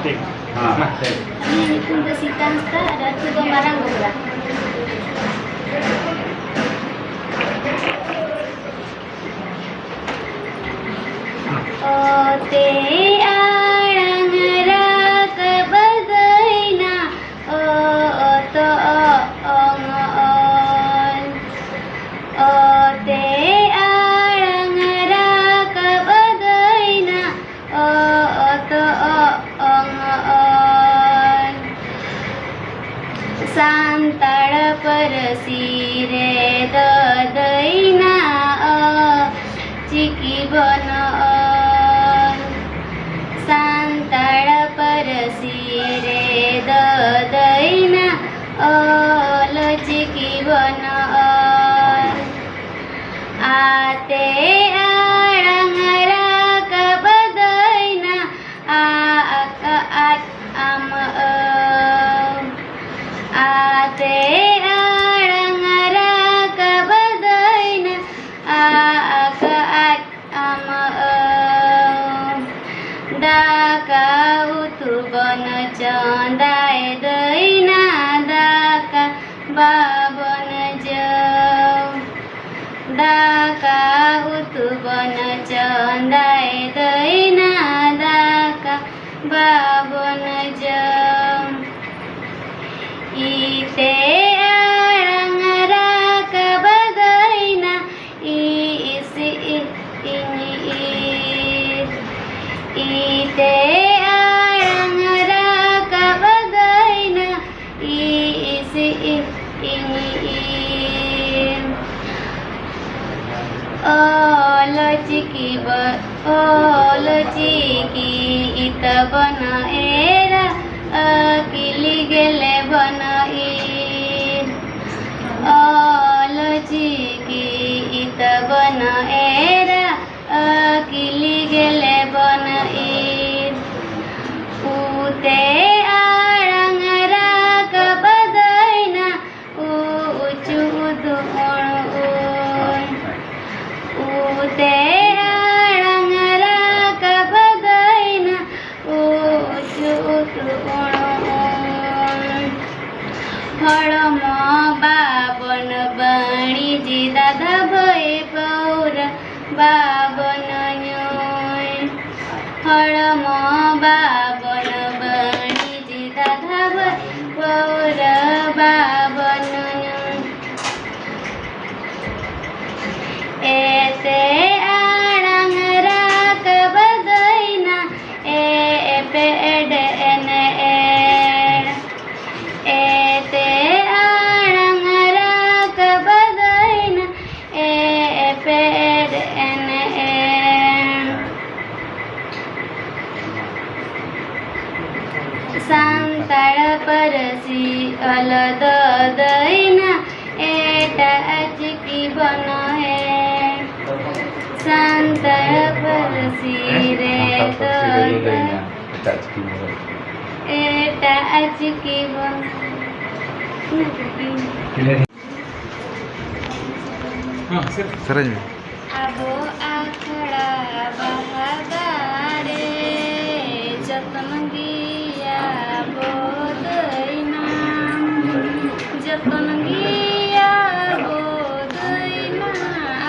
Ini punta si Kasta ada tuh barang gula. Oh te arang rak badaina oh to ong on oh te arang rak badaina oh to ong on सांताळ परसी रे ददैना चिकी बन सांताळ परसी रे ददैना चिकी बन आते आळंगरा बदैना आम आते आळंगरा बदैना आम दाका उतु बन चंदाय दैना दाका बाबन दाका उतु बन चंदाय दैना दाका बाबन इते आळंगरा बदैना इते आळंगरा बदैना ओलचिकी इत बन एरा अकिली गेले बन ओलचिकी इत बन एरा अकिली गेले बन उते आळंगरा बदैना उचु उते आळंगरा बदैना उचु हळम बाबन बणी जी दादा भय पौर बाबन हळम बाबन बणी जी दादा भय पौर बाबन एते आळंगरा बदैना ए पेड एन एते आळंगरा बदैना ए पेड एन सांताळ परसी अलद दैना एटा चिकी बन सांताळ परसी रे एटा चिकी बन आबो आखड़ा बहादारे जतन गिया बोदैना जतन गिया बोदैना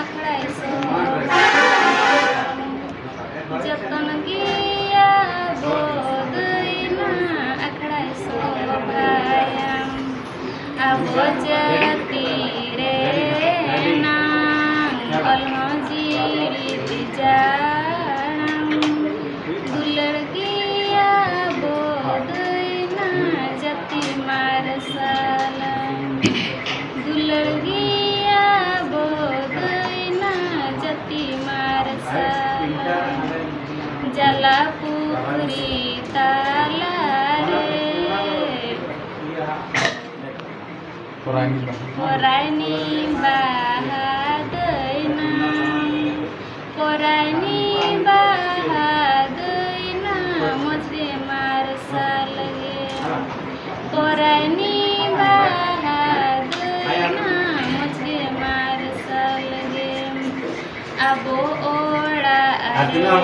आखड़ा जतन गिया बोदैना आखड़ा आबो जती रे दुलर गिया बोदैना जति मारसाला दुलर गिया बोदैना जति मारसाला जला पुखरी ताला रे कोरानी बहादैना कोरानी बहादैना मुझे मारसाल गे कोरानी बहादैना मुझे मारसाल गे अबो ओड़ा Abua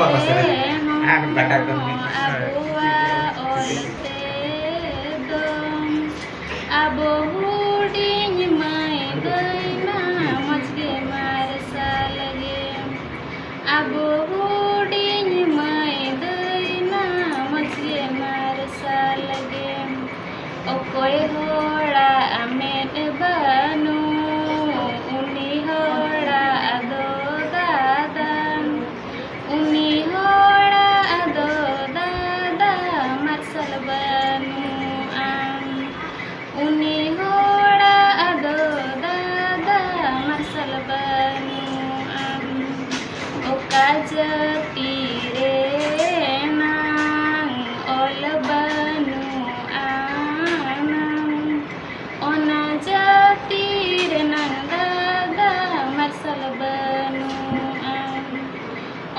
banuan uni hora ado dada marsal banuan oka jatire nang ol banuan ona jatire nang dada marsal banuan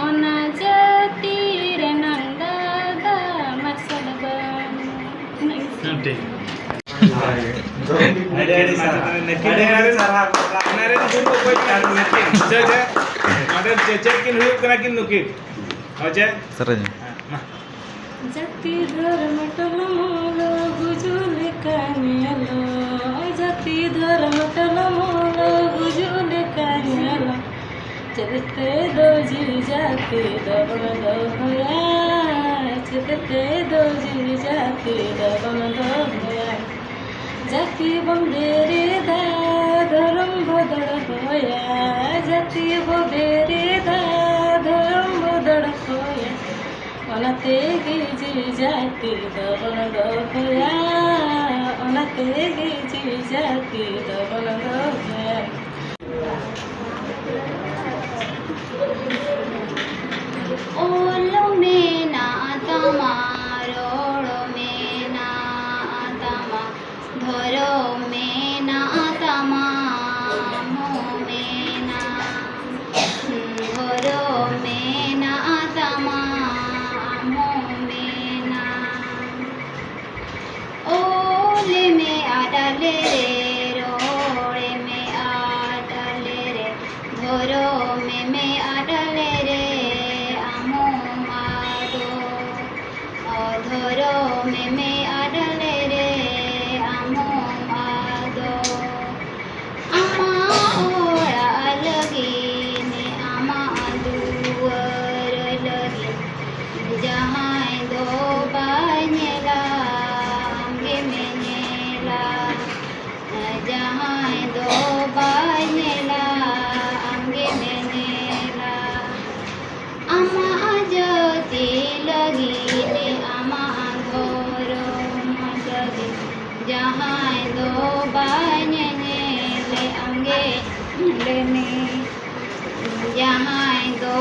ona jatire nang dada marsal banuan Jati dharma talamolo gujule kanyalo Jati dharma talamolo gujule kanyalo Chadte doji jati dabana doya Chadte doji jati dabana doya Jati bambere da dharam bodar hoya Jati bambere da dharam bodar hoya Onate giji jati dabana doya Onate giji jati dabana doya Olo mena atama rolo mena atama dhoro mena atama mo mena dhoro mena atama mo mena ole me adale re role me adale re dhoro me adale re amo mado dhoro me adale re amo mado ama ora alagi ne ama duwar lagi jahai do banyela amge menyela jahai do banyela amge menyela ama jati lagi ne ama dhoro lagi jahai do banyele amge lene jahai do